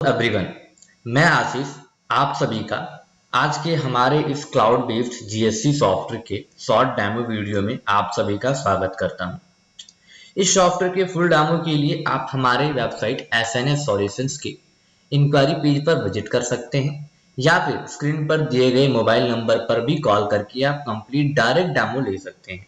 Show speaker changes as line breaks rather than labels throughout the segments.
Everyone, मैं आशीष आप सभी का आज के हमारे इस क्लाउड बेस्ड जीएससी सॉफ्टवेयर के शॉर्ट डेमो वीडियो में आप सभी का स्वागत करता हूं। इस सॉफ्टवेयर के फुल डेमो के लिए आप हमारे वेबसाइट एसएनएस सॉल्यूशंस के इंक्वायरी पेज पर विजिट कर सकते हैं या फिर स्क्रीन पर दिए गए मोबाइल नंबर पर भी कॉल करके आप कंप्लीट डायरेक्ट डेमो ले सकते हैं।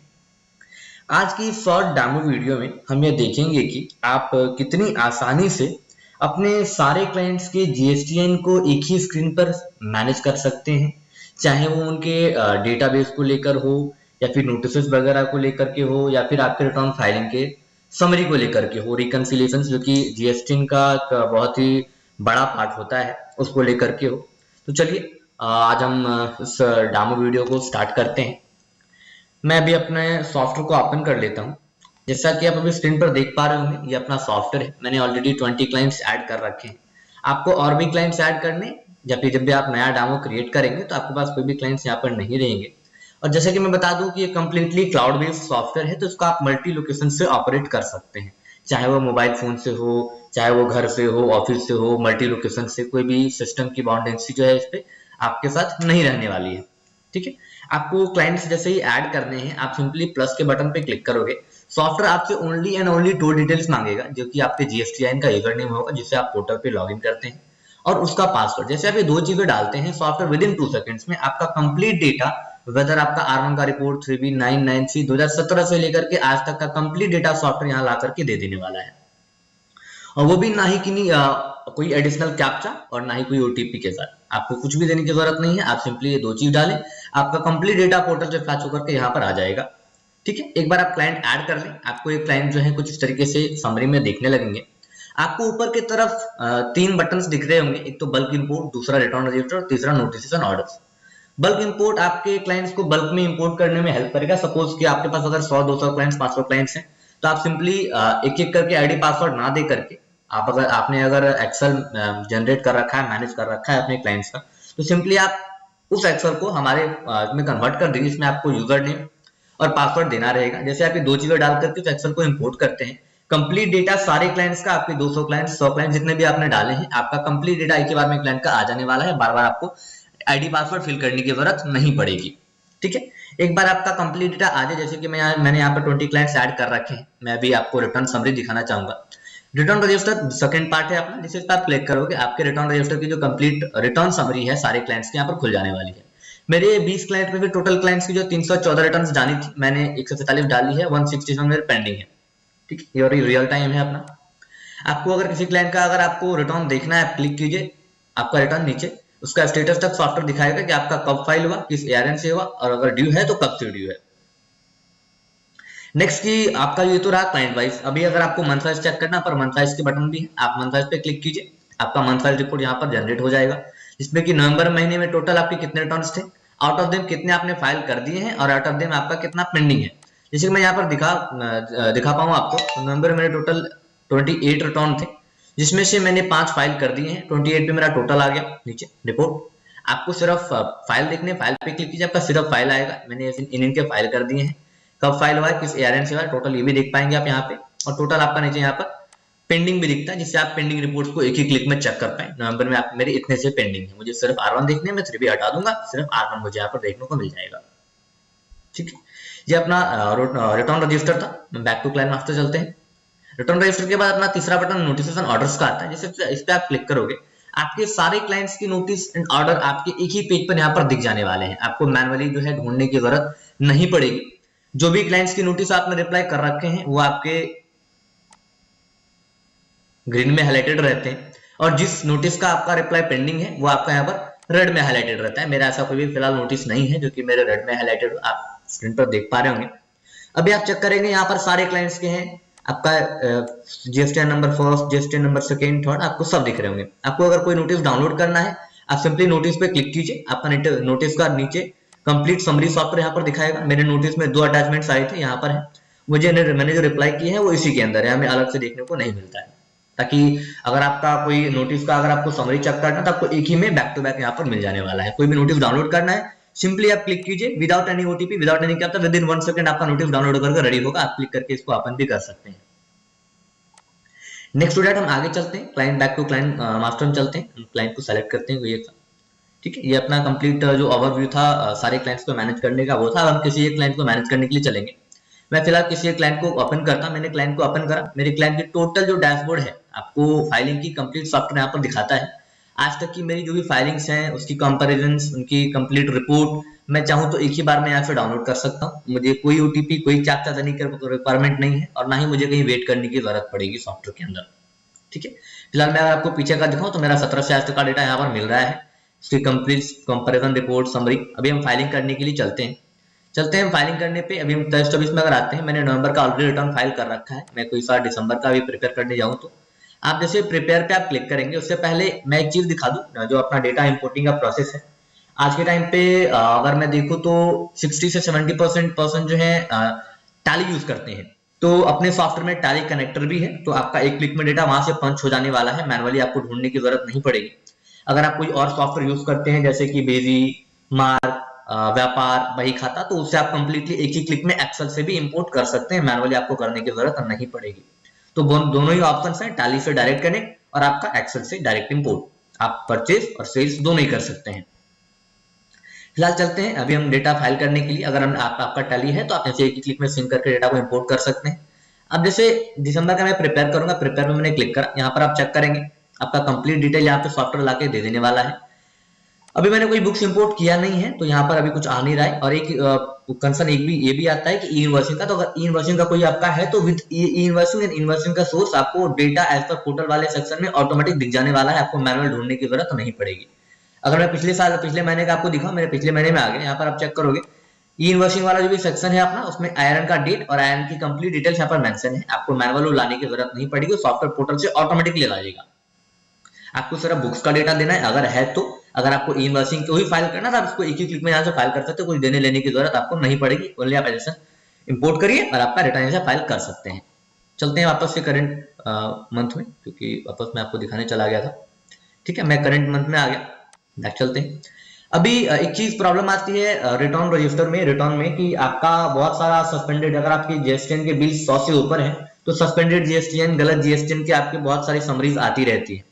आज की इस शॉर्ट डेमो वीडियो में हम ये देखेंगे कि आप कितनी आसानी से अपने सारे क्लाइंट्स के जीएसटीएन को एक ही स्क्रीन पर मैनेज कर सकते हैं, चाहे वो उनके डेटाबेस को लेकर हो या फिर नोटिस वगैरह को लेकर के हो या फिर आपके रिटर्न फाइलिंग के समरी को लेकर के हो, रिकंसिलिएशन जो कि जीएसटीएन का एक बहुत ही बड़ा पार्ट होता है उसको लेकर के हो। तो चलिए आज हम इस डेमो वीडियो को स्टार्ट करते हैं। मैं अभी अपने सॉफ्टवेयर को ओपन कर लेता हूँ। जैसा कि आप अभी स्क्रीन पर देख पा रहे होंगे, ये अपना सॉफ्टवेयर है। मैंने ऑलरेडी 20 क्लाइंट्स ऐड कर रखे हैं। आपको और भी क्लाइंट्स ऐड करने या फिर जब भी आप नया डेमो क्रिएट करेंगे तो आपके पास कोई भी क्लाइंट्स यहाँ पर नहीं रहेंगे। और जैसे कि मैं बता दूं कि ये कम्प्लीटली क्लाउड बेस्ड सॉफ्टवेयर है, तो इसको आप मल्टी लोकेशन से ऑपरेट कर सकते हैं, चाहे वो मोबाइल फोन से हो, चाहे वो घर से हो, ऑफिस से हो, मल्टी लोकेशन से। कोई भी सिस्टम की बाउंडेंसी जो है इस पे आपके साथ नहीं रहने वाली है। ठीक है, आपको क्लाइंट्स जैसे ही ऐड करने हैं, आप सिंपली प्लस के बटन पे क्लिक करोगे। सॉफ्टवेयर आपसे ओनली एंड ओनली 2 डिटेल्स मांगेगा, जो कि आपके जीएसटीआईएन का यूजर नेम होगा जिससे आप पोर्टल पे लॉगिन करते हैं, और उसका पासवर्ड। जैसे आप ये 2 चीजें डालते हैं, सॉफ्टवेयर विद इन 2 सेकंड्स में आपका कंप्लीट डेटा, वेदर आपका R1 का रिपोर्ट 3B993 2017 से लेकर के आज तक का कंप्लीट डेटा सॉफ्टवेयर यहाँ ला करके दे देने वाला है। और वो भी ना ही कि कोई एडिशनल कैप्चा और ना ही कोई ओटीपी के साथ। आपको कुछ भी देने की जरूरत नहीं है, आप सिंपली ये 2 चीज डालें, आपका कंप्लीट डेटा पोर्टल से फैच होकर के यहाँ पर आ जाएगा। ठीक है, एक बार आप क्लाइंट ऐड कर लें, आपको एक क्लाइंट जो है कुछ इस तरीके से समरी में देखने लगेंगे। आपको ऊपर की तरफ 3 बटन्स दिख रहे होंगे, एक तो बल्क इंपोर्ट, दूसरा रिटर्न रजिस्टर, तीसरा नोटिफिकेशन ऑर्डर्स। बल्क इंपोर्ट आपके क्लाइंट्स को बल्क में इंपोर्ट करने में हेल्प करेगा। सपोज कि आपके पास अगर 100-200 क्लाइंट्स, 500 क्लाइंट्स हैं, तो आप सिंपली एक एक करके आईडी पासवर्ड ना दे करके, आपने अगर एक्सेल जनरेट कर रखा है, मैनेज कर रखा है अपने क्लाइंट्स का, तो सिंपली आप उस एक्सेल को हमारे में कन्वर्ट कर दीजिए। इसमें आपको यूजर नेम और पासवर्ड देना रहेगा। जैसे आप ये 2 चीजें डाल करके उस एक्सेल को इंपोर्ट करते हैं, कंप्लीट डेटा सारे क्लाइंट्स का, आपके 200 क्लाइंट्स, 100 क्लाइंट्स जितने भी आपने डाले हैं, आपका कंप्लीट डेटा एक ही बार में क्लाइंट का आ जाने वाला है। बार बार आपको आईडी पासवर्ड फिल करने की जरूरत नहीं पड़ेगी। ठीक है, एक बार आपका कंप्लीट डेटा आ जाए, जैसे कि मैंने यहाँ पर 20 क्लाइंट्स ऐड कर रखे हैं, मैं भी आपको रिटर्न समरी दिखाना चाहूंगा। रिटर्न रजिस्टर सेकंड पार्ट है अपना, जिसे आप क्लिक करोगे आपके रिटर्न रजिस्टर की जो कंप्लीट रिटर्न समरी है सारे क्लाइंट्स के यहाँ पर खुल जाने वाली है। मेरे 20 क्लाइंट में भी टोटल क्लाइंट्स की जो 314 रिटर्न जानी थी, मैंने 147 डाली है, 167 मेरे पेंडिंग है। ठीक है, ये रियल टाइम है अपना। आपको अगर किसी क्लाइंट का अगर आपको रिटर्न देखना है, आप क्लिक कीजिए, आपका रिटर्न नीचे उसका स्टेटस तक सॉफ्टवेयर दिखाएगा कि आपका कब फाइल हुआ, किस एआरएन से हुआ, और अगर ड्यू है तो कब से ड्यू है। नेक्स्ट की आपका ये तो रहा क्लाइंट वाइज। अभी अगर आपको मंथ वाइज चेक करना, पर मंथ वाइज के बटन भी है, आप मंथ वाइज पे क्लिक कीजिए, आपका मंथ वाइज रिपोर्ट यहाँ पर जनरेट हो जाएगा, जिसमें कि नवंबर महीने में टोटल आपके कितने रिटर्न्स थे, आउट ऑफ देम कितने आपने फाइल कर दिए हैं, और आउट ऑफ देम आपका कितना पेंडिंग है। जैसे कि मैं यहाँ पर दिखा पाऊँ आपको, तो नवंबर में टोटल 28 रिटर्न थे, जिसमें से मैंने 5 फाइल कर दिए हैं। 28 पे मेरा टोटल आ गया नीचे रिपोर्ट। आपको सिर्फ फाइल देखने, फाइल पे क्लिक कीजिए, आपका सिर्फ फाइल आएगा। मैंने इनके फाइल कर दिए हैं, कब फाइल हुआ है, किस एआरएन से हुआ है, टोटल ये भी देख पाएंगे आप यहाँ पे। और टोटल आपका नीचे यहाँ पर पेंडिंग भी दिखता है, जिससे आप पेंडिंग रिपोर्ट्स को एक ही क्लिक में चेक कर पाए। नवंबर में आप मेरे इतने से पेंडिंग है, मुझे सिर्फ R1 देखने में 3B हटा दूंगा, सिर्फ R1 मुझे यहाँ पर देखने को मिल जाएगा। ठीक है, ये अपना रिटर्न रजिस्टर था। बैक टू क्लाइंट मास्टर चलते हैं। रिटर्न रजिस्टर के बाद अपना तीसरा बटन नोटिफिकेशन ऑर्डर्स का आता है। जैसे इस पे आप क्लिक करोगे, आपके सारे क्लाइंट्स की नोटिस एंड ऑर्डर आपके एक ही पेज पर यहाँ पर दिख जाने वाले हैं। आपको मैनुअली जो है ढूंढने की जरूरत नहीं पड़ेगी। जो भी क्लाइंट्स की नोटिस आपने रिप्लाई कर रखे हैं वो आपके ग्रीन में हाईलाइटेड रहते हैं, और जिस नोटिस का आपका रिप्लाई पेंडिंग है वो आपका यहाँ पर रेड में हाईलाइटेड रहता है। मेरा ऐसा कोई भी फिलहाल नोटिस नहीं है जो कि मेरे रेड में हाईलाइटेड आप स्क्रीन पर देख पा रहे होंगे। अभी आप चेक करेंगे, यहाँ पर सारे क्लाइंट्स के हैं, आपका GSTIN number first, GSTIN number second, third, आपको सब दिख रहे होंगे। आपको अगर कोई नोटिस डाउनलोड करना है, आप सिंपली नोटिस पे क्लिक कीजिए, आपका नोटिस का नीचे कंप्लीट समरी सॉफ्टवेयर यहाँ पर दिखाएगा। मेरे नोटिस में 2 अटैचमेंट्स आए थे, यहाँ पर है। मैंने जो रिप्लाई किए हैं वो इसी के अंदर है, हमें अलग से देखने को नहीं मिलता है। ताकि अगर आपका कोई नोटिस का अगर आपको समरी चेक करना है तो आपको एक ही में बैक टू बैक यहाँ पर मिल जाने वाला है। कोई भी नोटिस डाउनलोड करना है, सिंपली आप क्लिक कीजिए, without any OTP, without any क्या, विद इन 1 सेकंड आपका नोटिस डाउनलोड करके रेडी होगा। आप क्लिक करके इसको ओपन भी कर सकते हैं। नेक्स्ट स्टूडेंट हम आगे चलते हैं, client back to client master में चलते हैं। क्लाइंट को सेलेक्ट करते हैं कोई एक, ठीक है। ये अपना कंप्लीट जो ओवरव्यू था सारे क्लाइंट्स को मैनेज करने का वो था। अब हम किसी एक क्लाइंट को मैनेज करने के लिए चलेंगे। मैं फिलहाल किसी एक क्लाइंट को ओपन करता, मैंने क्लाइंट को ओपन करा। मेरे क्लाइंट की टोटल जो डैशबोर्ड है आपको फाइलिंग की कंप्लीट सॉफ्टवेयर यहाँ पर दिखाता है। आज तक की मेरी जो भी फाइलिंग्स हैं उसकी कंपेरिजन, उनकी कंप्लीट रिपोर्ट मैं चाहूँ तो एक ही बार में यहाँ से डाउनलोड कर सकता हूँ। मुझे कोई ओटीपी कोई चाचा देने की रिक्वायरमेंट नहीं है और ना ही मुझे कहीं वेट करने की जरूरत पड़ेगी सॉफ्टवेयर के अंदर, ठीक है। फिलहाल मैं आपको पीछे का दिखाऊं तो मेरा 17 से आज तक का डेटा यहाँ पर मिल रहा है, इसकी कंप्लीट कंपैरिजन रिपोर्ट समरी। अभी हम फाइलिंग करने के लिए चलते हैं फाइलिंग करने पे। अभी हम 23-24 में अगर आते हैं, मैंने नवंबर का ऑलरेडी रिटर्न फाइल कर रखा है। मैं कोई सा दिसंबर का भी प्रिपेयर करने जाऊँ तो आप जैसे प्रिपेयर पे आप क्लिक करेंगे, उससे पहले मैं एक चीज दिखा दूं जो अपना डेटा इंपोर्टिंग का प्रोसेस है। आज के टाइम पे अगर मैं देखूं तो 60 से 70% पर्सन जो है टैली यूज करते हैं। तो अपने सॉफ्टवेयर में टैली कनेक्टर भी है, तो आपका एक क्लिक में डेटा वहां से पंच हो जाने वाला है, मैनुअली आपको ढूंढने की जरूरत नहीं पड़ेगी। अगर आप कोई और सॉफ्टवेयर यूज करते हैं जैसे कि बेजी, मार्क, व्यापार, बही खाता, तो उससे आप कंप्लीटली एक ही क्लिक में एक्सेल से भी इंपोर्ट कर सकते हैं, मैनुअली आपको करने की जरूरत नहीं पड़ेगी। तो दोनों ही ऑप्शन है, टैली से डायरेक्ट कनेक्ट और आपका एक्सेल से डायरेक्ट इंपोर्ट। आप परचेज और सेल्स दोनों ही कर सकते हैं। फिलहाल चलते हैं, अभी हम डेटा फाइल करने के लिए अगर हम आपका टैली है तो आप ऐसे एक ही क्लिक में सिंक करके डेटा को इंपोर्ट कर सकते हैं। अब जैसे दिसंबर का मैं प्रिपेयर करूंगा, प्रिपेयर में मैंने क्लिक करा, यहाँ पर आप चेक करेंगे आपका कंप्लीट डिटेल यहाँ पे सॉफ्टवेयर लाके दे देने वाला है। अभी मैंने कोई बुक्स इंपोर्ट किया नहीं है तो यहाँ पर अभी कुछ आ नहीं रहा है। और एक कंसर्न एक भी ये भी आता है कि ई इनवॉइसिंग का, तो अगर ई इनवॉइसिंग का कोई आपका है तो with E invoicing and invoicing का सोर्स आपको डेटा एज पर पोर्टल वाले सेक्शन में ऑटोमेटिक दिख जाने वाला है, आपको मैनुअल ढूंढने की जरूरत नहीं पड़ेगी। अगर मैं पिछले महीने का आपको दिखाऊं, मेरे पिछले महीने में आ गया, यहाँ पर आप चेक करोगे ई इनवॉइसिंग वाला जो भी सेक्शन है अपना, उसमें आयरन का डेट और आयरन की कंप्लीट डिटेल्स यहाँ पर मेंशन है। आपको मैनुअल लाने की जरूरत नहीं पड़ेगी, सॉफ्टवेयर पोर्टल से ऑटोमेटिकली ला जाएगा। आपको सिर्फ बुक्स का डेटा देना है अगर है तो। अगर आपको ई इनवॉइसिंग को ही फाइल करना था, आप इसको एक ही क्लिक में यहाँ से फाइल कर सकते हो, कुछ देने लेने की जरूरत आपको नहीं पड़ेगी। ओनली आप ऐसे इंपोर्ट करिए और आपका डेटा यहाँ से फाइल कर सकते हैं। चलते हैं वापस से करंट मंथ में, क्योंकि वापस मैं आपको दिखाने चला गया था, ठीक है। मैं करंट मंथ में आ गया, बैक चलते हैं। अभी एक चीज प्रॉब्लम आती है रिटर्न रजिस्टर में, रिटर्न में कि आपका बहुत सारा सस्पेंडेड, अगर आपकी जीएसटीएन के बिल 100 से ऊपर है तो सस्पेंडेड जीएसटीएन, गलत जीएसटीएन की आपके बहुत सारी समरीज आती रहती है।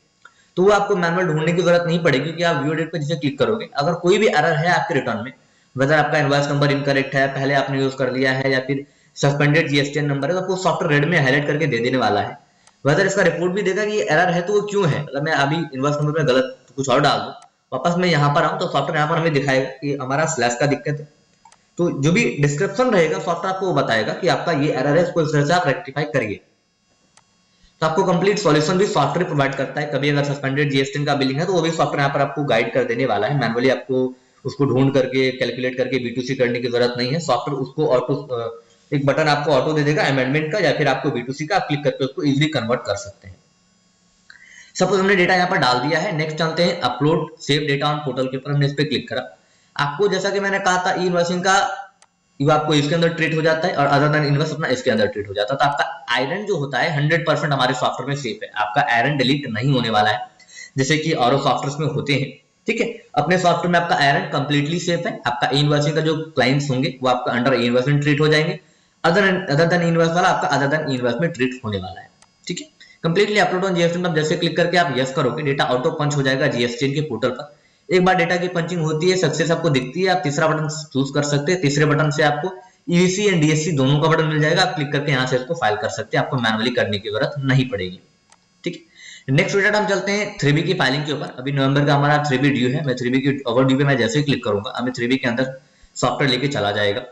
तो वो आपको मैनुअल ढूंढने की जरूरत नहीं पड़ेगी, क्योंकि आप व्यू डेट पे जिसे क्लिक करोगे, अगर कोई भी एरर है आपके रिटर्न में, वेदर आपका इनवॉइस नंबर इनकरेक्ट है, पहले आपने यूज कर लिया है, या फिर सस्पेंडेड जीएसटीएन नंबर है, तो आपको सॉफ्टवेयर रेड में हाईलाइट करके दे देने वाला है। वेदर इसका रिपोर्ट भी देगा कि ये एरर है तो वो क्यों है। अगर मैं अभी इनवॉइस नंबर में गलत कुछ और डाल दूं, वापस मैं यहाँ पर आऊँ तो सॉफ्टवेयर यहाँ पर हमें दिखाएगा कि हमारा स्लैश का दिक्कत है। तो जो भी डिस्क्रिप्शन रहेगा सॉफ्टवेयर आपको बताएगा कि आपका ये एरर है, इसको इस तरह से आप रेक्टिफाई करिए। तो आपको कंप्लीट सॉल्यूशन भी सॉफ्टवेयर प्रोवाइड करता है। कभी अगर सस्पेंडेड जीएसटी का बिलिंग है तो वो भी सॉफ्टवेयर यहाँ पर आपको गाइड कर देने वाला है, मैनुअली आपको उसको ढूंढ करके कैलकुलेट करके B2C करने की जरूरत नहीं है। सॉफ्टवेयर उसको ऑटो, एक बटन आपको ऑटो दे देगा अमेंडमेंट का या फिर आपको B2C का, आप क्लिक करके उसको इजीली कन्वर्ट कर सकते हैं। सपोज हमने डेटा यहाँ पर डाल दिया है, नेक्स्ट चलते हैं upload save data on portal के ऊपर, हमने इस पर क्लिक करा। आपको जैसा कि मैंने कहा था ई इनवॉइसिंग का वो आपको इसके अंदर ट्रीट हो जाता है और अदर देन इनवॉइस अपना इसके अंदर ट्रीट हो जाता है। तो आपका आयरन जो होता है 100% हमारे सॉफ्टवेयर में सेफ है, आपका आयरन डिलीट नहीं होने वाला है जैसे कि और सॉफ्टवेयर में होते हैं, ठीक है। अपने सॉफ्टवेयर में आपका आयरन कंप्लीटली सेफ है। आपका ई इनवॉइसिंग का जो क्लाइंट्स होंगे वो आपका अंडर ई इनवॉइस में ट्रीट हो जाएंगे, अदर देन इनवॉइस वाला आपका अदर देन इनवॉइस में ट्रीट होने वाला है, ठीक है। कंप्लीटली अपलोड ऑन जीएसटी में जैसे क्लिक करके आप यस करोगे, डेटा ऑटो पंच हो जाएगा जीएसटी के पोर्टल पर। एक बार डेटा की पंचिंग होती है, सक्सेस आपको दिखती है, आप तीसरा बटन चूज कर सकते हैं। तीसरे बटन से आपको ईवीसी एंड डीएससी दोनों का बटन मिल जाएगा, आप क्लिक करके यहाँ से इसको फाइल कर सकते हैं, आपको मैनुअली करने की जरूरत नहीं पड़ेगी, ठीक है। नेक्स्ट डेटा हम चलते हैं 3B की फाइलिंग के ऊपर। अभी नवंबर का हमारा 3B ड्यू है, मैं 3B की ओवरड्यू पे मैं जैसे ही क्लिक करूंगा हमें 3B के अंदर सॉफ्टवेयर लेके चला जाएगा।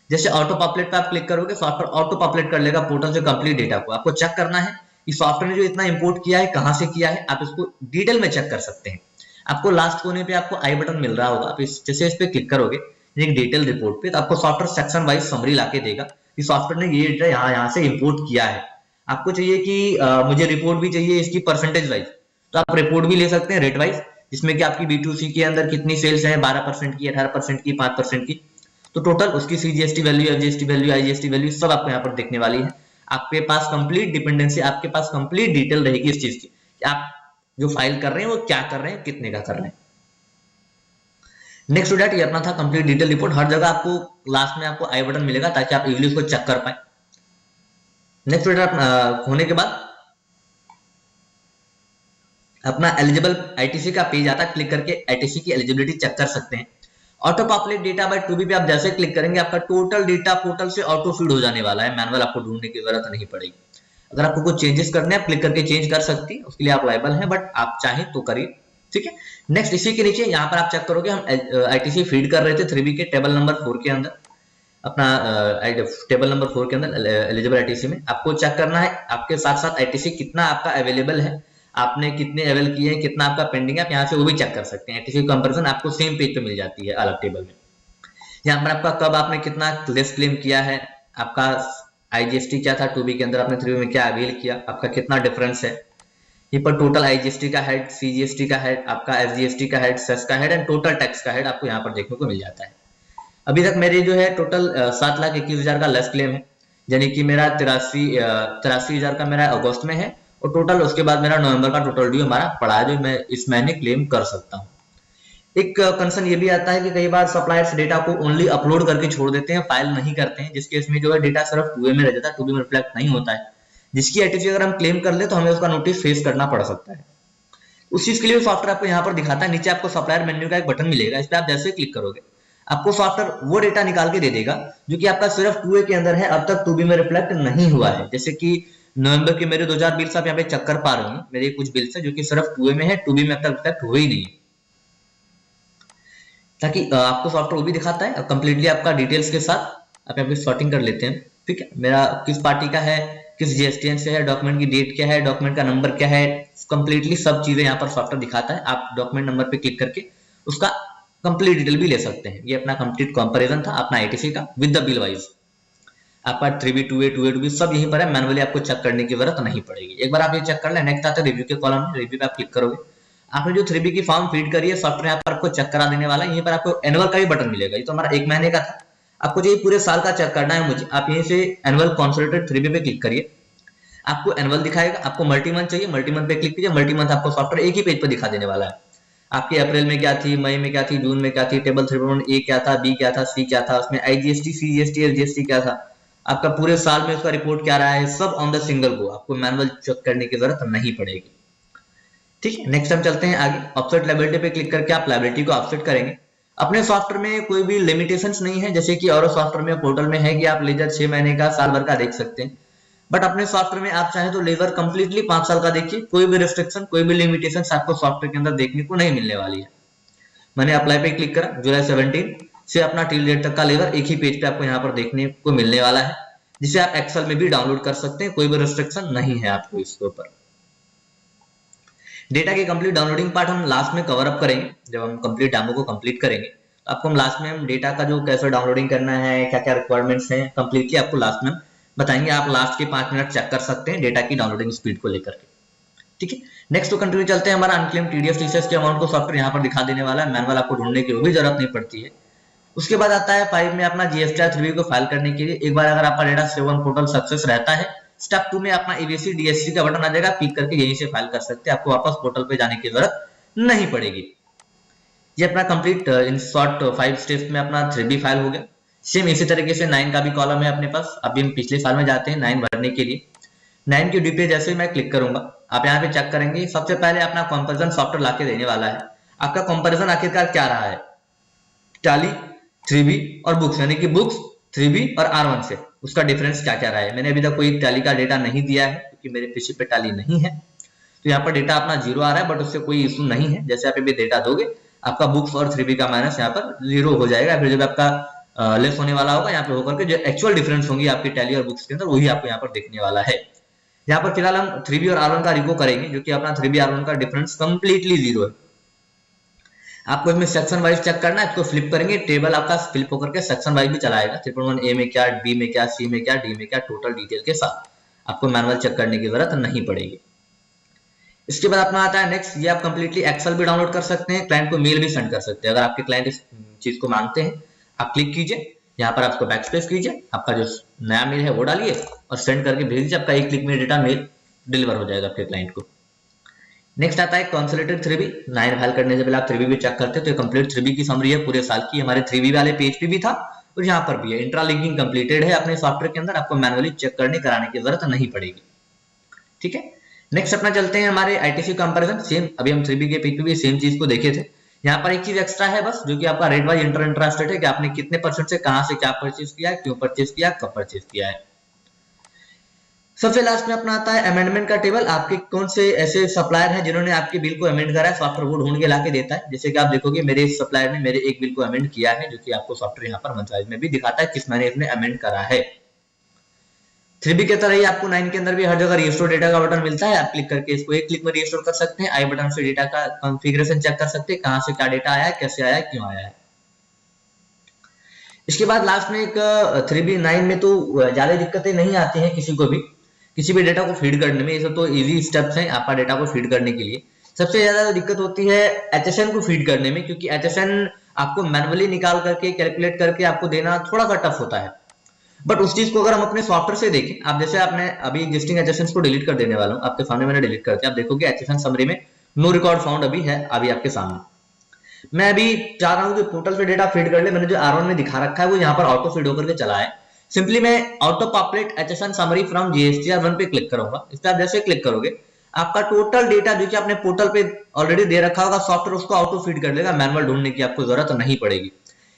जैसे ऑटो पॉपुलेट पे आप क्लिक करोगे, सॉफ्टवेयर ऑटो पॉपुलेट कर लेगा पोर्टल से कंप्लीट डेटा को। आपको चेक करना है कि सॉफ्टवेयर ने जो इतना इंपोर्ट किया है कहां से किया है, आप इसको डिटेल में चेक कर सकते हैं। आपको लास्ट कोने पे आपको आई बटन मिल रहा होगा, आप जैसे इस पे क्लिक करोगे एक डिटेल रिपोर्ट पे, तो आपको सॉफ्टवेयर सेक्शन वाइज समरी लाके देगा कि सॉफ्टवेयर ने ये डेटा यहाँ से इंपोर्ट किया है। आपको चाहिए कि मुझे रिपोर्ट भी चाहिए इसकी परसेंटेज वाइज, तो आप रिपोर्ट भी ले सकते हैं रेट वाइज, जिसमें कि आपकी B2C के अंदर कितनी सेल्स है, 12% की, 18% की, 5% की, तो टोटल उसकी CGST value, FGST value, IGST value सब आपको यहाँ पर देखने वाली है। आपके पास कंप्लीट डिपेंडेंसी, आपके पास कंप्लीट डिटेल रहेगी इस चीज की कि आप जो फाइल कर रहे हैं वो क्या कर रहे हैं, कितने का कर रहे हैं। नेक्स्ट डेट ये अपना था कंप्लीट डिटेल रिपोर्ट। हर जगह आपको लास्ट में आपको आई बटन मिलेगा ताकि आप इजीली उसको चेक कर पाए। नेक्स्ट डेट होने के बाद अपना एलिजिबल आईटीसी का पेज आता है, क्लिक करके आईटीसी की एलिजिबिलिटी चेक कर सकते हैं। Auto populate data bye two B पे आप जैसे क्लिक करेंगे आपका टोटल डेटा पोर्टल से ऑटो फीड हो जाने वाला है, मैनुअल आपको ढूंढने की जरूरत नहीं पड़ेगी। अगर आपको कुछ चेंजेस करने हैं क्लिक करके चेंज कर सकती है, उसके लिए आप लायबल हैं, बट आप चाहें तो करिए। ठीक है, नेक्स्ट इसी के नीचे यहाँ पर आप चेक करोगे हम आईटीसी फीड कर रहे थे 3B के टेबल नंबर 4 के अंदर, अपना टेबल नंबर 4 के अंदर एलिजिबल आईटीसी में आपको चेक करना है आपके साथ साथ आईटीसी कितना आपका अवेलेबल है, आपने कितने अवेल किए हैं, कितना आपका पेंडिंग है, आप यहाँ से वो भी चेक कर सकते हैं। आईटीसी कंपैरिजन आपको सेम पेज पे मिल जाती है अलग टेबल में। यहाँ पर आपका कब आपने कितना लेस क्लेम किया है, आपका आईजीएसटी क्या था 2B के अंदर, आपने 3B में क्या अवेल किया, आपका कितना डिफरेंस है। यहाँ पर टोटल आईजीएसटी का हेड, सीजीएसटी का हेड, आपका एसजीएसटी का हेड, सेस का हेड एंड टोटल टैक्स का हेड आपको यहाँ पर देखने को मिल जाता है। अभी तक मेरे जो है टोटल 7,21,000 का लेस क्लेम है, यानी कि मेरा 83,000 का मेरा अगस्त में है, और टोटल उसके बाद मेरा नवंबर का टोटल ड्यू हमारा पड़ा है जो मैं इस महीने क्लेम कर सकता हूँ। एक कंसर्न ये भी आता है कि कई बार सप्लायर्स डेटा को ओनली अपलोड करके छोड़ देते हैं, फाइल नहीं करते हैं, जिसके इसमें जो है डेटा सिर्फ 2A में रह जाता है, 2B में रिफ्लेक्ट नहीं होता है, जिसकी आईटीसी अगर हम क्लेम कर ले तो हमें उसका नोटिस फेस करना पड़ सकता है। उस चीज के लिए सॉफ्टवेयर आपको यहाँ पर दिखाता है, नीचे आपको सप्लायर मेन्यू का एक बटन मिलेगा, इस पर आप जैसे क्लिक करोगे आपको सॉफ्टवेयर वो डेटा निकाल के दे देगा जो कि आपका सिर्फ 2A के अंदर है, अब तक 2B में रिफ्लेक्ट नहीं हुआ है। जैसे कि नवंबर के मेरे 2000 बिल्स आप यहाँ पे चेक कर पा रहे हो, मेरे कुछ बिल्स है जो कि सिर्फ 2A में है, 2B में अब तक रिफ्लेक्ट हुए ही नहीं, ताकि आपको सॉफ्टवेयर वो भी दिखाता है कंप्लीटली आपका डिटेल्स के साथ। आप यहाँ पे सॉर्टिंग कर लेते हैं। ठीक है, मेरा किस पार्टी का है, किस जीएसटीएन से है, डॉक्यूमेंट की डेट क्या है, डॉक्यूमेंट का नंबर क्या है, कंप्लीटली सब चीजें यहाँ पर सॉफ्टवेयर दिखाता है। आप डॉक्यूमेंट नंबर पे क्लिक करके उसका कंप्लीट डिटेल भी ले सकते हैं। ये अपना कंप्लीट कंपैरिजन था अपना आईटीसी का विद द बिल वाइज। आपका 3B 2A 2A 2B सब यहीं पर है, मैनुअली आपको चेक करने की जरूरत नहीं पड़ेगी। एक बार आप ये चेक कर लें, नेक्स्ट आता है रिव्यू के कॉलम में, रिव्यू पे आप क्लिक करोगे, आपने जो 3B की फॉर्म फीड करी है सॉफ्टवेयर यहाँ पर आपको चेक करा देने वाला है। यहीं पर आपको एनुअल का भी बटन मिलेगा, ये तो हमारा 1 महीने का था, आपको जो पूरे साल का चेक करना है मुझे, आप यहीं से एनुअल कॉन्सोलिडेटेड 3B पे क्लिक करिए, आपको एनुअल दिखाएगा। आपको मल्टी मंथ चाहिए, मल्टी मंथ पे क्लिक कीजिए, मल्टी मंथ आपको सॉफ्टवेयर एक ही पेज पर दिखा देने वाला है। आपके अप्रैल में क्या थी, मई में क्या थी, जून में क्या थी, टेबल 3.1 क्या था, बी क्या था, सी क्या था, उसमें आईजीएसटी सीजीएसटी एसजीएसटी क्या था, आपका पूरे साल में उसका रिपोर्ट क्या रहा है, सब ऑन द सिंगल गो, आपको मैनुअल चेक करने की जरूरत नहीं पड़ेगी। ठीक है, नेक्स्ट हम चलते हैं आगे। ऑफसेट लायबिलिटी पे क्लिक करके आप लायबिलिटी को ऑफसेट करेंगे। अपने सॉफ्टवेयर में कोई भी लिमिटेशंस नहीं है, जैसे कि और सॉफ्टवेयर में पोर्टल में है कि आप लेजर 6 महीने का, साल भर का देख सकते हैं, बट अपने सॉफ्टवेयर में आप चाहें तो लेजर कंप्लीटली 5 साल का देखिए, कोई भी रिस्ट्रिक्शन, कोई भी लिमिटेशन आपको सॉफ्टवेयर के अंदर देखने को नहीं मिलने वाली है। मैंने अप्लाई पे क्लिक करा, जुलाई 17 से अपना टिल डेट तक का लेवर एक ही पेज पे आपको यहाँ पर देखने को मिलने वाला है, जिसे आप एक्सेल में भी डाउनलोड कर सकते हैं, कोई भी रिस्ट्रिक्शन नहीं है आपको इसके ऊपर। डेटा की कंप्लीट डाउनलोडिंग पार्ट हम लास्ट में कवर अप करेंगे, जब हम कंप्लीट डेमो को कंप्लीट करेंगे तो आपको हम लास्ट में हम डेटा का जो कैसे डाउनलोडिंग करना है, क्या क्या रिक्वायरमेंट्स हैं, कंप्लीटली आपको लास्ट में बताएंगे। आप लास्ट के 5 मिनट चेक कर सकते हैं डेटा की डाउनलोडिंग स्पीड को लेकर के। ठीक है, नेक्स्ट तो कंटिन्यू चलते हैं। हमारा अनक्लेम टीडीएस टीसीएस के अमाउंट को सॉफ्टवेयर यहाँ पर दिखा देने वाला है, मैनुअल आपको ढूंढने की भी जरूरत नहीं पड़ती है। उसके बाद आता है 5 में अपना जीएसटीआर 3B को फाइल करने के लिए। एक बार अगर आपका डेटा सेवन पोर्टल सक्सेस रहता है, स्टेप 2 में अपना एबीसी डीएससी का बटन आ जाएगा, क्लिक करके यहीं से फाइल कर सकते हैं, आपको वापस पोर्टल पे जाने की जरूरत नहीं पड़ेगी। ये अपना कंप्लीट इन शॉर्ट 5 स्टेप्स में अपना 3B फाइल हो गया। सेम इसी तरीके से 9 का भी कॉलम है अपने पास। अभी हम पिछले साल में जाते हैं 9 भरने के लिए। 9 की ड्यू पे जैसे मैं क्लिक करूंगा, आप यहाँ पे चेक करेंगे, सबसे पहले अपना कंपैरिजन सॉफ्टवेयर लाके देने वाला है। आपका कंपैरिजन आखिरकार क्या रहा है, टैली 3B और बुक्स, यानी कि बुक्स 3B और R1 से उसका डिफरेंस क्या क्या रहा है। मैंने अभी तक कोई टैली का डेटा नहीं दिया है क्योंकि मेरे पीसी पे टैली नहीं है, तो यहाँ पर डेटा अपना 0 आ रहा है, बट उससे कोई इशू नहीं है। जैसे आप भी डेटा दोगे आपका बुक्स और 3B का माइनस यहाँ पर 0 हो जाएगा, फिर जब आपका लेस होने वाला होगा यहाँ पे होकर के जो एक्चुअल डिफरेंस होंगी आपकी टैली और बुक्स के अंदर, वही आपको यहाँ पर देखने वाला है। यहाँ पर फिलहाल हम 3B और R1 का रिको करेंगे, जो कि अपना 3B R1 का डिफरेंस कंप्लीटली 0 है। आपको इसमें सेक्शन वाइज चेक करना है, इसको फ्लिप करेंगे, टेबल आपका फ्लिप होकर के सेक्शन वाइज भी चलाएगा, 3.1 में क्या, बी में क्या, सी में क्या, डी में क्या, टोटल डिटेल के साथ। आपको मैनुअल चेक करने की जरूरत नहीं पड़ेगी। इसके बाद अपना आता है नेक्स्ट, ये आप कंप्लीटली एक्सेल भी डाउनलोड कर सकते हैं, क्लाइंट को मेल भी सेंड कर सकते हैं। अगर आपके क्लाइंट इस चीज को मांगते हैं, आप क्लिक कीजिए, यहाँ पर आपको बैक स्पेस कीजिए, आपका जो नया मेल है वो डालिए और सेंड करके भेज दीजिए, आपका एक क्लिक में डेटा मेल डिलीवर हो जाएगा आपके क्लाइंट को। नेक्स्ट आता है कंसोलिडेटेड 3B। 9 फाइल करने से पहले आप 3B भी चेक करते हैं, तो कंप्लीट 3B की समरी है पूरे साल की, हमारे 3B वाले पेज पे भी था और यहाँ पर भी है। इंट्रा लिंकिंग कंप्लीटेड है अपने सॉफ्टवेयर के अंदर, आपको मैनुअली चेक करने कराने की जरूरत नहीं पड़ेगी। ठीक है, नेक्स्ट अपना चलते हैं हमारे आईटीसी कंपैरिजन। सेम अभी हम 3B के पेज पे भी सेम चीज को देखे थे। यहाँ पर एक चीज एक्स्ट्रा है बस, जो कि आपका रेट वाइज इंटर इंटरेस्टेड है कि आपने कितने परसेंट से कहां से क्या परचेज किया है, क्यों परचेज किया, कब परचेज किया है। सबसे लास्ट में अपना आता है अमेंडमेंट का टेबल। आपके कौन से ऐसे सप्लायर हैं जिन्होंने आपके बिल को अमेंड करा है, सॉफ्टवेयर वो ढूंढ के लाके देता है। जैसे कि आप देखोगे मेरे इस सप्लायर ने मेरे एक बिल को अमेंड किया है, जो कि आपको सॉफ्टवेयर यहाँ पर मंथ वाइज में भी दिखाता है किस महीने इसने अमेंड करा है। 3B की तरह ही आपको 9 के अंदर भी हर जगह रिस्टोर डेटा का बटन मिलता है। आप क्लिक करके इसको एक क्लिक में रिस्टोर कर सकते हैं। आई बटन से डेटा का कॉन्फ़िगरेशन चेक कर सकते हैं, कहां से क्या डेटा आया है, कैसे आया है, क्यों आया है। इसके बाद लास्ट में एक 3B 9 में तो ज्यादा दिक्कतें नहीं आती हैं किसी को भी, किसी भी डेटा को फीड करने में। ये सब तो इजी स्टेप्स हैं आपका डेटा को फीड करने के लिए। सबसे ज्यादा दिक्कत होती है HSN को फीड करने में, क्योंकि HSN आपको मैनुअली निकाल करके कैलकुलेट करके आपको देना थोड़ा सा टफ होता है। बट उस चीज को अगर हम अपने सॉफ्टवेयर से देखें, आप जैसे आपने अभी एग्जिस्टिंग HSN को डिलीट कर देने वाला हूं, आपके सामने मैंने डिलीट कर दिया। आप देखोगे HSN समरी में नो रिकॉर्ड फाउंड अभी है, अभी आपके सामने। मैं अभी चाह रहा हूं कि पोर्टल से डेटा फीड कर ले। मैंने जो R1 में दिखा रखा है वो यहाँ पर ऑटो फीड होकर के चला है। सिंपली मैं auto populate HSN summary from GSTR1 पे क्लिक करूंगा। इस पर आप जैसे क्लिक करोगे आपका टोटल डेटा जो कि आपने पोर्टल पे ऑलरेडी दे रखा होगा, सॉफ्टवेयर उसको ऑटो फीड कर लेगा, मैनुअल ढूंढने की आपको जरूरत नहीं पड़ेगी।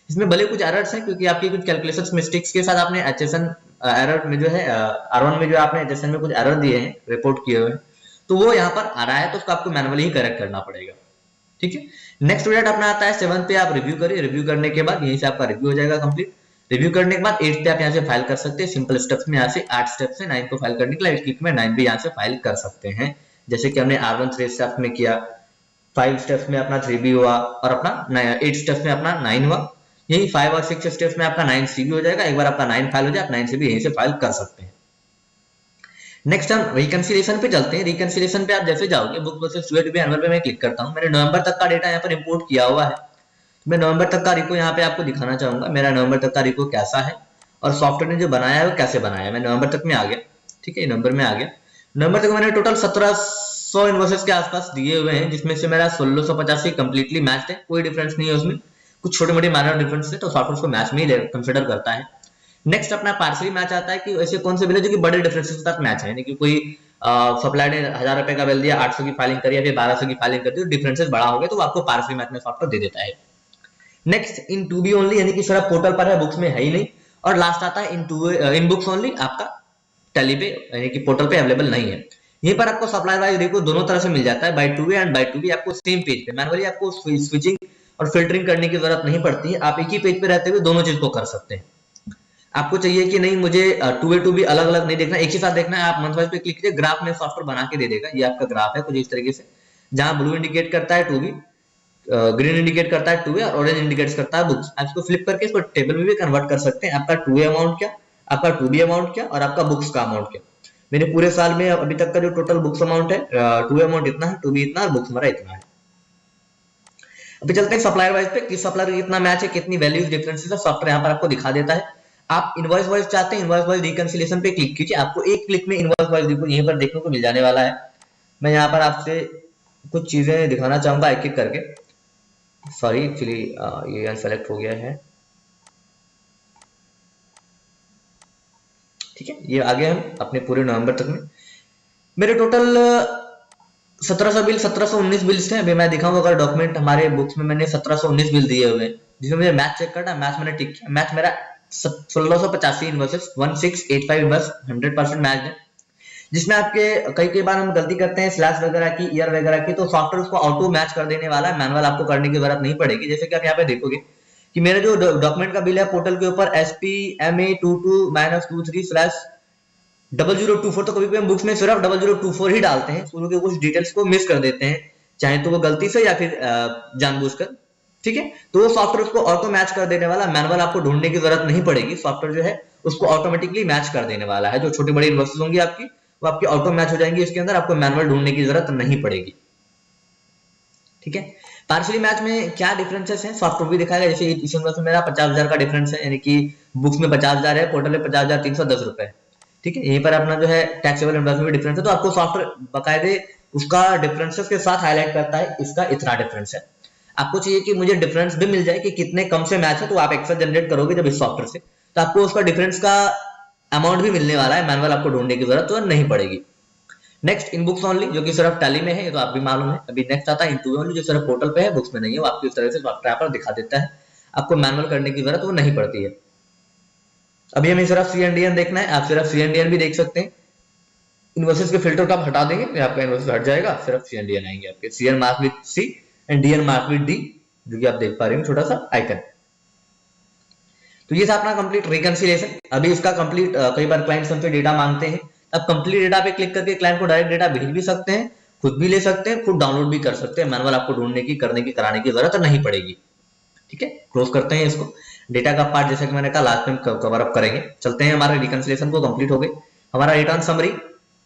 इसमें भले कुछ एरर्स हैं, क्योंकि आपकी कुछ कैलकुलेशंस मिस्टेक्स के साथ आपने HSN एरर में जो है R1 में जो आपने HSN में कुछ एरर दिए हैं, रिपोर्ट किए हुए हैं, तो वो यहाँ पर आ रहा है, तो उसको आपको मैनुअली ही करेक्ट करना पड़ेगा। ठीक है। नेक्स्ट डेट अपना आता है 7 पे। आप रिव्यू करिए, रिव्यू करने के बाद यहीं से आपका रिव्यू हो जाएगा कंप्लीट। रिव्यू करने के बाद 8 पे आप यहाँ से फाइल कर सकते हैं। सिंपल स्टेप्स में यहाँ से 8 स्टेप्स से 9 को फाइल करने के लिए क्लिक में 9 भी यहाँ से फाइल कर सकते हैं। जैसे कि हमने R1 3 स्टेप्स में किया, 5 स्टेप्स में अपना 3B हुआ, और अपना 8 स्टेप्स में अपना 9 हुआ। यही 5 और 6 स्टेप्स में आपका 9C भी हो जाएगा। एक बार आपका 9 फाइल हो जाए, आप 9 से भी यहीं से फाइल कर सकते हैं। नेक्स्ट हम रिकंसिलिएशन पे चलते हैं। रिकंसिलिएशन पे आप जैसे जाओगे बुक वर्सेस ट्रेड पे एनुअल पे मैं क्लिक करता हूं। मैंने नवंबर तक का डेटा यहाँ पर इंपोर्ट किया हुआ है। मैं नवंबर तक का रिको यहाँ पे आपको दिखाना चाहूंगा, मेरा नवंबर तक का रिको कैसा है और सॉफ्टवेयर ने जो बनाया है वो कैसे बनाया है। मैं नवंबर तक में आ गया। ठीक है, नवंबर में आ गया। नवंबर तक मैंने टोटल 1700 इन्वॉइसेस के आसपास दिए हुए हैं, जिसमें से मेरा 1685 कंप्लीटली मैच है, कोई डिफरेंस नहीं है उसमें। कुछ छोटे मोटे माइनर डिफरेंस है, तो सॉफ्टवेयर उसको मैच में ही कंसिडर करता है। नेक्स्ट अपना पार्सली मैच आता है कि ऐसे कौन से बिल है जो कि बड़े डिफरेंसेस के साथ मैच है, यानी कि कोई सप्लायर ने 1000 रुपए का बिल दिया, 800 की फाइलिंग करी या फिर 1200 की फाइलिंग कर दी, तो डिफरेंसेस बड़ा हो गया तो वो आपको पार्सली मैच में सॉफ्टवेयर दे देता है। नेक्स्ट इन 2B ओनली, यानी कि सिर्फ पोर्टल पर है, बुक्स में है ही नहीं। और लास्ट आता है इन बुक्स ओनली, आपका टैली पे यानी कि पोर्टल पे अवेलेबल नहीं है। यहीं पर आपको सप्लाई वाइज देखो दोनों तरह से मिल जाता है, bye 2A and by 2B। आपको सेम पेज पे मैनुअली आपको स्विचिंग और फिल्टरिंग करने की जरूरत नहीं पड़ती है। आप एक ही पेज पे रहते हुए दोनों चीज को कर सकते हैं। आपको चाहिए कि नहीं मुझे 2A 2B अलग अलग नहीं देखना, एक ही साथ देखना है, आप मंथ वाइज पे क्लिक कीजिए, ग्राफ में सॉफ्टवेयर बना के दे देगा। ये आपका ग्राफ है कुछ इस तरीके से, जहां ब्लू इंडिकेट करता है 2B, ग्रीन इंडिकेट करता है 2A और ऑरेंज इंडिकेट करता है बुक्स। आप इसको फ्लिप करके इसको टेबल में भी कन्वर्ट कर सकते हैं। आपका 2A अमाउंट क्या, आपका 2B अमाउंट क्या और आपका बुक्स का अमाउंट क्या। मेरे पूरे साल में अभी तक का जो टोटल बुक्स अमाउंट है, 2A अमाउंट इतना है, 2B इतना और बुक्स मेरा इतना है। अभी चलते हैं सप्लायर वाइज पे, किस सप्लायर का कितना मैच है, कितनी वैल्यूज डिफरेंसेस है, सॉफ्टवेयर यहाँ पर आपको दिखा देता है। आप इनवॉइस वाइज चाहते हैं, इनवॉइस वाइज रिकंसिलिएशन पे क्लिक कीजिए, आपको एक क्लिक में इनवॉइस वाइज यहीं पर देखने को मिल जाने वाला है। मैं यहाँ पर आपसे कुछ चीजें दिखाना चाहूंगा एक एक करके। सॉरी एक्चुअली ये अनसेलेक्ट हो गया है। ठीक है, ये आगे हम अपने पूरे नवंबर तक में मेरे टोटल 1700 बिल 1719 बिल्स थे। अभी मैं दिखाऊंगा अगर डॉक्यूमेंट हमारे बुक्स में मैंने 1719 बिल दिए हुए हैं, जिसमें मुझे मैच चेक करना, मैच मैंने टिक किया। मैच मेरा 1685 इनवर्सेस 1685 इनवर्स 100% मैच है। जिसमें आपके कई बार हम गलती करते हैं स्लैश वगैरह की, ईयर वगैरह की, तो सॉफ्टवेयर उसको ऑटो मैच कर देने वाला है, मैनुअल आपको करने की जरूरत नहीं पड़ेगी। जैसे कि आप यहाँ पे देखोगे कि मेरा जो डॉक्यूमेंट का बिल है पोर्टल के ऊपर SP MA22-23/0024, तो कभी हम बुक्स में सिर्फ 0024 ही डालते हैं, शुरू के कुछ डिटेल्स को मिस कर देते हैं, चाहे तो वो गलती से या फिर जानबूझकर। ठीक है, तो वो सॉफ्टवेयर उसको ऑटो मैच कर देने वाला, मैनुअल आपको ढूंढने की जरूरत नहीं पड़ेगी, सॉफ्टवेयर जो है उसको ऑटोमेटिकली मैच कर देने वाला है। जो छोटी बड़ी इन्वर्सेस होंगी आपकी वो आपकी ऑटो मैच हो जाएंगी, इसके अंदर आपको मैनुअल ढूंढने की जरूरत नहीं पड़ेगी। ठीक है, पार्शियली मैच में क्या डिफरेंसेस हैं सॉफ्टवेयर भी दिखाएगा। जैसे इस इन्वर्स में मेरा 50,000 का डिफरेंस है, यानी कि बुक्स में 50,000 है, पोर्टल में 50,310 रुपए। ठीक है, यहीं पर अपना जो है टैक्सेबल इन्वर्स में भी डिफरेंस है, तो आपको सॉफ्टवेयर बकायदे उसका डिफरेंसेस के साथ हाईलाइट करता है, इसका इतना डिफरेंस है। आपको चाहिए कि मुझे डिफरेंस भी मिल जाए कि कितने कम से मैच है, तो आप एक्सेल जनरेट करोगे जब इस सॉफ्टवेयर से, तो आपको उसका डिफरेंस का अमाउंट भी मिलने वाला है, मैनुअल आपको ढूंढने की जरूरत तो नहीं पड़ेगी। नेक्स्ट इन बुक्स ओनली, जो कि सिर्फ टैली में है, ये तो आप भी मालूम है। अभी नेक्स्ट आता है इन टू ओनली, जो सिर्फ पोर्टल पे है, बुक्स में नहीं है। वो आपको इस तरह से यहाँ पर दिखा देता है, आपको मैनुअल करने की जरूरत वो नहीं पड़ती है। अभी हमें सिर्फ CNDN देखना है, आप सिर्फ CNDN भी देख सकते हैं। इन्वर्सेस के फिल्टर को आप हटा देंगे तो आपका इन्वर्सेस हट जाएगा, सिर्फ CNDN आएंगे आपके, CN mark with C and DN mark with D, जो कि आप देख पा रहे हैं छोटा सा आइकन। तो ये था अपना कंप्लीट रिकंसिलिएशन। अभी इसका कंप्लीट कई बार क्लाइंट्स हमसे डेटा मांगते हैं, अब कंप्लीट डेटा पे क्लिक करके क्लाइंट को डायरेक्ट डेटा भेज भी सकते हैं, खुद भी ले सकते हैं, खुद डाउनलोड भी कर सकते हैं। मैनुअल आपको ढूंढने की, करने की, कराने की जरूरत नहीं पड़ेगी। ठीक है, क्लोज करते हैं इसको। डेटा का पार्ट जैसे कि मैंने कहा लास्ट में कवर अप करेंगे। चलते हैं, हमारे रिकंसिलिएशन को कंप्लीट हो गई। हमारा return summary,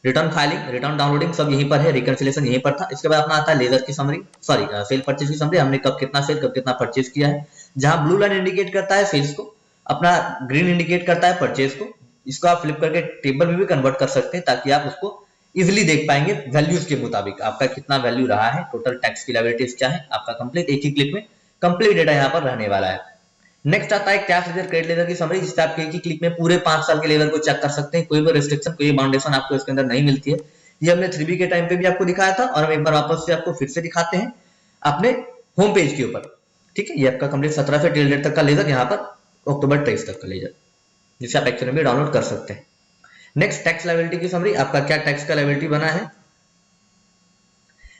return filing, return downloading सब यहीं पर है, रिकंसिलिएशन यहीं पर था। इसके बाद अपना आता है लेजर की समरी, सॉरी सेल परचेज की समरी, हमने कब कितना सेल, कब कितना परचेज किया है। जहां ब्लू लाइन इंडिकेट करता है सेल्स को, अपना ग्रीन इंडिकेट करता है परचेज को। इसको आप फ्लिप करके टेबल में भी कन्वर्ट कर सकते हैं, ताकि आप उसको इजिली देख पाएंगे वैल्यूज के मुताबिक आपका कितना वैल्यू रहा है, टोटल टैक्स की लायबिलिटीज क्या है, आपका कंप्लीट एक ही क्लिक में कंप्लीट डेटा यहाँ पर रहने वाला है। नेक्स्ट आता है कैश लेजर, क्रेडिट लेजर की समरी, जिससे आप एक ही क्लिक में पूरे 5 साल के लेजर को चेक कर सकते हैं। कोई भी रिस्ट्रिक्शन, कोई बाउंडेशन आपको इसके अंदर नहीं मिलती है। ये हमने 3B के टाइम पे भी आपको दिखाया था, और हम एक बार वापस से आपको फिर से दिखाते हैं अपने होम पेज के ऊपर। ठीक है, ये आपका कंप्लीट 17 से टिल डेट तक का लेजर, यहाँ पर अक्टूबर 23 तक का लेजर, जिसे आप एक्चुअली में डाउनलोड कर सकते हैं। नेक्स्ट टैक्स लायबिलिटी की समरी, आपका क्या टैक्स का लायबिलिटी बना है,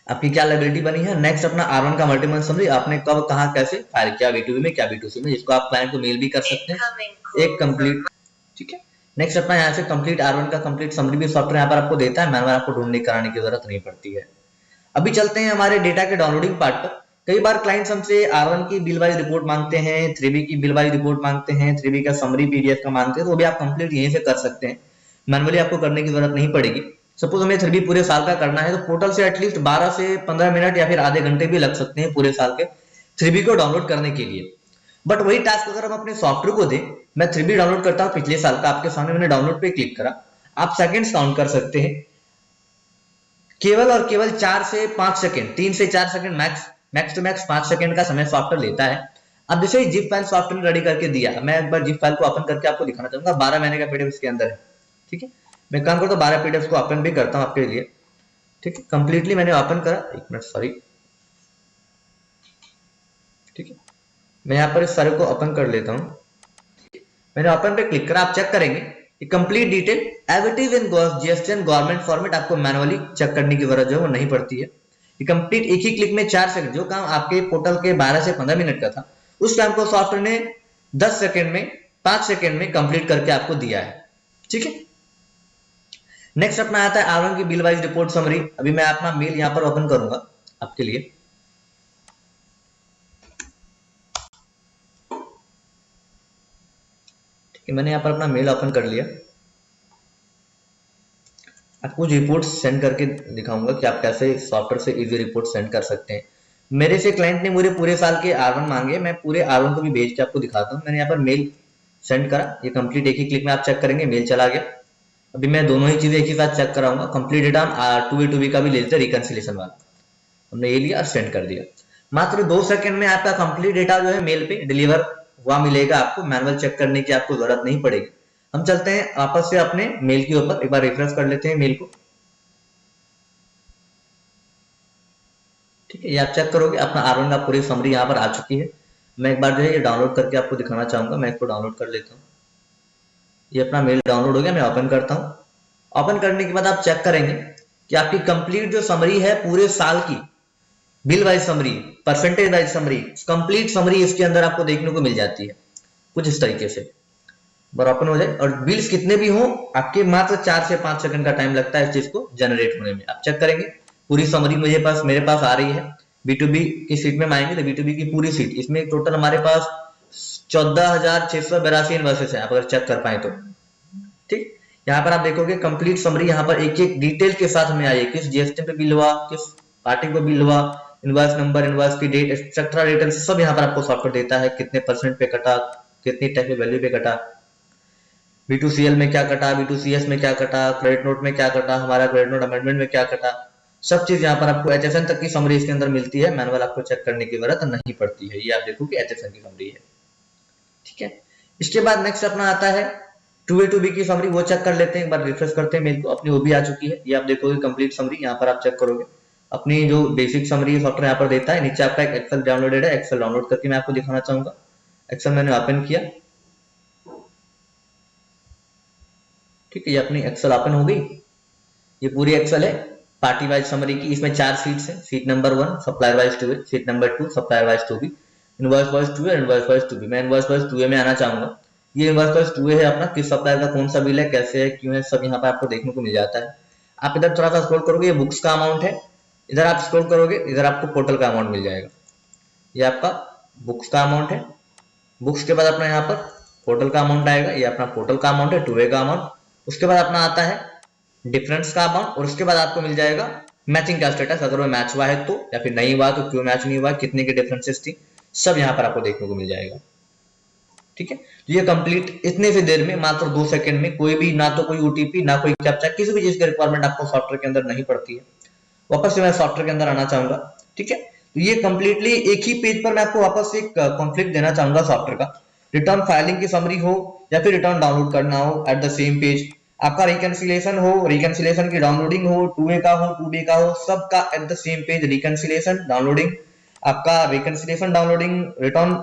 आपकी क्या लायबिलिटी बनी है। नेक्स्ट अपना R1 का मल्टी मंथ समरी, आपने कब कहां कैसे फाइल किया, B2B में क्या B2C में, जिसको आप क्लाइंट को मेल भी कर सकते हैं एक कंप्लीट। ठीक है, नेक्स्ट अपना यहाँ से कंप्लीट R1 का कंप्लीट समरी भी सॉफ्टवेयर यहाँ पर आपको देता है, मैनुअल आपको ढूंढने कराने की जरूरत नहीं पड़ती है। अभी चलते हैं हमारे डेटा के डाउनलोडिंग पार्ट पर। कई बार क्लाइंट्स हमसे R1 की बिल वाइज रिपोर्ट मांगते हैं, 3B की बिल वाइज रिपोर्ट मांगते हैं, 3B का समरी PDF का मांगते हैं, तो वो भी आप कंप्लीट यहीं से कर सकते हैं, मैनुअली आपको करने की जरूरत नहीं पड़ेगी। सपोज हमें 3B पूरे साल का करना है, तो पोर्टल से एटलीस्ट 12 से 15 मिनट या फिर आधे घंटे भी लग सकते हैं पूरे साल के 3B को डाउनलोड करने के लिए। बट वही टास्क अगर हम अपने सॉफ्टवेयर को दें, मैं 3B डाउनलोड करता हूँ पिछले साल का, आपके सामने मैंने डाउनलोड पे क्लिक करा, आप सेकंड्स काउंट कर सकते हैं, केवल और केवल 4 से 5 सेकंड, 3 से 4 second max to max 5 second का समय सॉफ्टवेयर लेता है। अब जैसे ही जिप फाइल सॉफ्टवेयर रेडी करके दिया, मैं एक बार जिप फाइल को ओपन करके आपको दिखाना चाहूंगा। 12 महीने का PDF इसके अंदर है। ठीक है, मैं काम करता हूँ 12 PDF को ओपन भी करता हूँ आपके लिए। ठीक है, कंप्लीटली मैंने ओपन करा, एक मिनट सॉरी। ठीक है, मैं यहाँ पर इस सारे को ओपन कर लेता हूँ। मैंने ओपन पे क्लिक करा, आप चेक करेंगे complete detail as it is in GST and government format, आपको मैनुअली चेक करने की जरूरत जो है वो नहीं पड़ती है। ये कंप्लीट एक ही क्लिक में 4 सेकंड, जो काम आपके पोर्टल के 12 से 15 मिनट का था, उस टाइम को सॉफ्टवेयर ने 10 सेकंड में, 5 सेकंड में कंप्लीट करके आपको दिया है। ठीक है, नेक्स्ट अपना आता है R1 की बिल वाइज रिपोर्ट समरी। अभी मैं अपना मेल यहाँ पर ओपन करूंगा आपके लिए। मैंने यहाँ पर अपना मेल ओपन कर लिया, आपको रिपोर्ट सेंड करके दिखाऊंगा कि आप कैसे सॉफ्टवेयर से इजी रिपोर्ट सेंड कर सकते हैं। मेरे से क्लाइंट ने मुझे पूरे साल के R1 मांगे, मैं पूरे R1 को भी भेज के आपको दिखाता हूँ। मैंने यहाँ पर मेल सेंड करा, ये कंप्लीट एक ही क्लिक में आप चेक करेंगे मेल चला गया। अभी मैं दोनों ही चीजें एक ही साथ चेक कराऊंगा। कंप्लीट डेटा 2A2B का भी ले लेते हैं, रिकंसिलिएशन वाला हमने ये लिया और सेंड कर दिया। मात्र 2 सेकंड में आपका कंप्लीट डेटा जो है मेल पे डिलीवर हुआ मिलेगा आपको, मैनुअल चेक करने की आपको जरूरत नहीं पड़ेगी। हम चलते हैं आपस से अपने मेल के ऊपर, एक बार रिफ्रेश कर लेते हैं मेल को। ठीक है, ये आप चेक करोगे अपना R1 का पूरी समरी यहाँ पर आ चुकी है। मैं एक बार जो है ये डाउनलोड करके आपको दिखाना चाहूंगा, मैं इसको डाउनलोड कर लेता हूँ। ये अपना मेल डाउनलोड हो गया, मैं ओपन करता हूँ। ओपन करने के बाद आप चेक करेंगे कि आपकी कंप्लीट जो समरी है पूरे साल की, bill wise summary, percentage wise summary, complete summary इसके अंदर आपको देखने को मिल जाती है कुछ इस तरीके से। बार ओपन हो जाए और बिल्स कितने भी हो, आपके मात्र 4 से 5 सेकंड का टाइम लगता है इस चीज को जनरेट होने में। आप चेक करेंगे पूरी समरी मेरे पास आ रही है। B2B की सीट में आएंगे तो B2B की पूरी सीट, इसमें टोटल हमारे पास 14,682 इन्वर्सेस है, आप अगर चेक कर पाए तो। ठीक, यहाँ पर आप देखोगे कंप्लीट समरी यहाँ पर एक एक डिटेल के साथ में आई है, किस GST पे बिल हुआ, किस पार्टी को बिल हुआ, इनवॉइस नंबर, इनवॉइस की डेट, एक्सेट्रा डिटेल्स सब यहाँ पर आपको सॉफ्टवेयर देता है। कितने परसेंट पे कटा, कितनी टैक्स वैल्यू पे कटा, B2CL में क्या कटा, B2CS में क्या कटा, क्रेडिट नोट में क्या कटा, हमारा क्रेडिट नोट अमेंडमेंट में क्या कटा, सब चीज यहाँ पर आपको HSN तक की समरी इसके अंदर मिलती है। मैनुअल आपको चेक करने की जरूरत नहीं पड़ती है। ये आप देखो कि HSN की समरी है। ठीक है, इसके बाद नेक्स्ट अपना आता है 2A 2B की समरी वो चेक कर लेते हैं, एक बार रिफ्रेश करते हैं मेल को, अपनी वो भी आ चुकी है। ये आप देखोगे कंप्लीट समरी, यहाँ पर आप चेक करोगे अपनी जो बेसिक समरी है सॉफ्टवेयर यहाँ पर देता है। नीचे आपका एक एक्सेल डाउनलोडेड है, एक्सेल डाउनलोड करके मैं आपको दिखाना चाहूंगा। एक्सेल मैंने ओपन किया, ठीक है, ये अपनी एक्सेल ओपन हो गई। ये पूरी एक्सेल है पार्टी वाइज समरी की। इसमें 4 शीट्स है। Sheet number 1 supplier wise 2A, sheet number 2 supplier wise 2B, invoice wise 2A, invoice wise 2B। मैं इनवॉइस वाइज 2A में आना चाहूंगा। ये इनवॉइस वाइज 2A है अपना, किस सप्लायर का कौन सा बिल है, कैसे है, क्यों है, सब यहाँ पे आपको देखने को मिल जाता है। आप इधर थोड़ा सा स्क्रॉल करोगे, ये बुक्स का अमाउंट है। इधर आप स्क्रॉल करोगे, इधर आपको पोर्टल का अमाउंट मिल जाएगा। ये आपका बुक्स का अमाउंट है। बुक्स के बाद अपना यहाँ पर पोर्टल का अमाउंट आएगा। ये अपना पोर्टल का अमाउंट है, 2A का अमाउंट। उसके बाद अपना आता है डिफरेंस का अमाउंट, और उसके बाद आपको मिल जाएगा मैचिंग का स्टेटस, अगर वो मैच हुआ है तो, या फिर नहीं हुआ तो क्यों मैच नहीं हुआ, कितने के डिफरेंसेस थी, सब यहाँ पर आपको देखने को मिल जाएगा। ठीक है, तो ये कंप्लीट इतने से देर में, मात्र 2 सेकंड में, कोई भी ना तो कोई ओटीपी ना कोई कैप्चा, किसी भी चीज की रिक्वायरमेंट आपको सॉफ्टवेयर के अंदर नहीं पड़ती है। वापस से मैं सॉफ्टवेयर के अंदर आना चाहूंगा। ठीक है, तो ये कंप्लीटली एक ही पेज पर मैं आपको वापस एक कॉन्फ्लिक्ट देना चाहूंगा सॉफ्टवेयर का। रिटर्न फाइलिंग की समरी हो या फिर रिटर्न डाउनलोड करना हो, एट द सेम पेज आपका रिकंसिलिएशन हो, रिकंसिलिएशन की डाउनलोडिंग हो, 2A का हो, 2B का हो, सबका at the same page reconciliation downloading, आपका रिकंसिलिएशन डाउनलोडिंग, रिटर्न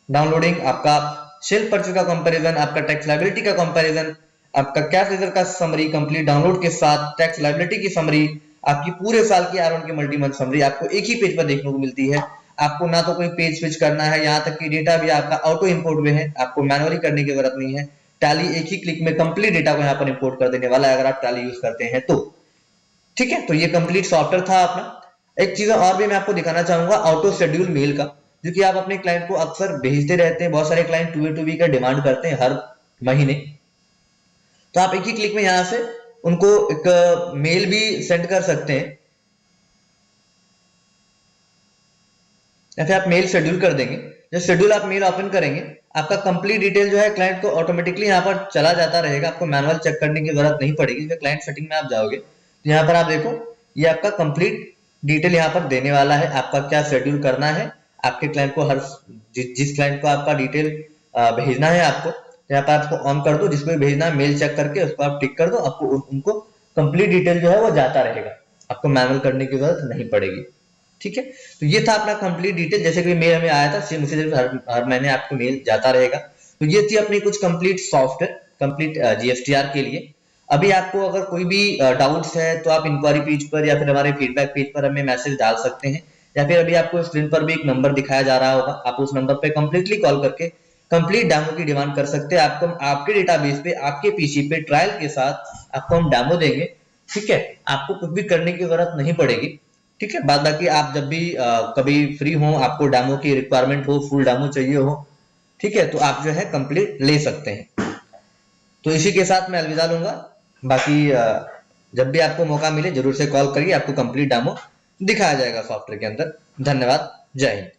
डाउनलोडिंग, आपका सेल परचेज का कंपैरिजन, आपका टैक्स लायबिलिटी का कंपैरिजन, आपका कैश रिजर्व का समरी कंप्लीट डाउनलोड के साथ, टैक्स लायबिलिटी की समरी, आपकी पूरे साल की आर की मल्टी मंथ समरी आपको एक ही पेज पर देखने को मिलती है। आपको ना तो कोई पेज स्विच करना है, यहाँ तक कि डेटा भी आपका ऑटो इंपोर्ट में है, आपको मैनुअली करने की जरूरत नहीं है। टैली एक ही क्लिक में कंप्लीट डेटा को यहाँ पर इंपोर्ट कर देने वाला है, अगर आप टैली यूज करते हैं तो। ठीक है, तो ये कंप्लीट सॉफ्टवेयर था अपना। एक चीज और भी मैं आपको दिखाना चाहूंगा, ऑटो शेड्यूल मेल का, जो कि आप अपने क्लाइंट को अक्सर भेजते रहते हैं। बहुत सारे क्लाइंट 2A 2B का डिमांड करते हैं हर महीने, तो आप एक ही क्लिक में यहां से उनको एक मेल भी सेंड कर सकते हैं, या फिर आप मेल शेड्यूल कर देंगे। जब शेड्यूल आप मेल ओपन करेंगे, आपका कंप्लीट डिटेल जो है क्लाइंट को ऑटोमेटिकली यहाँ पर चला जाता रहेगा, आपको मैनुअल चेक करने की जरूरत नहीं पड़ेगी। जब क्लाइंट सेटिंग में आप जाओगे तो यहाँ पर आप देखो, ये आपका कंप्लीट डिटेल यहाँ पर देने वाला है, आपका क्या शेड्यूल करना है आपके क्लाइंट को। हर जिस क्लाइंट को आपका डिटेल भेजना है आपको, यहाँ पर आपको ऑन कर दो, जिसको भी भेजना है मेल चेक करके उसको आप टिक कर दो, आपको उनको कंप्लीट डिटेल जो है वो जाता रहेगा, आपको मैनुअल करने की जरूरत नहीं पड़ेगी। ठीक है, तो ये था अपना कंप्लीट डिटेल, जैसे कि मेल हमें आया था सेम उसी तरह हर महीने आपको मेल जाता रहेगा। तो ये थी अपनी कुछ कंप्लीट सॉफ्टवेयर, कंप्लीट जीएसटीआर के लिए। अभी आपको अगर कोई भी डाउट्स है तो आप इंक्वायरी पेज पर या फिर हमारे फीडबैक पेज पर हमें मैसेज डाल सकते हैं, या फिर अभी आपको स्क्रीन पर भी एक नंबर दिखाया जा रहा होगा, आप उस नंबर पे कंप्लीटली कॉल करके कंप्लीट डेमो की डिमांड कर सकते हैं। आपको आपके डेटाबेस पे, आपके पीसी पे ट्रायल के साथ आपको हम डेमो देंगे। ठीक है, आपको कुछ भी करने की जरूरत नहीं पड़ेगी। ठीक है, बाद बाकी आप जब भी कभी फ्री हो, आपको डेमो की रिक्वायरमेंट हो, फुल डेमो चाहिए हो, ठीक है, तो आप जो है कंप्लीट ले सकते हैं। तो इसी के साथ मैं अलविदा लूंगा। बाकी जब भी आपको मौका मिले जरूर से कॉल करिए, आपको कंप्लीट डेमो दिखाया जाएगा सॉफ्टवेयर के अंदर। धन्यवाद, जय हिंद।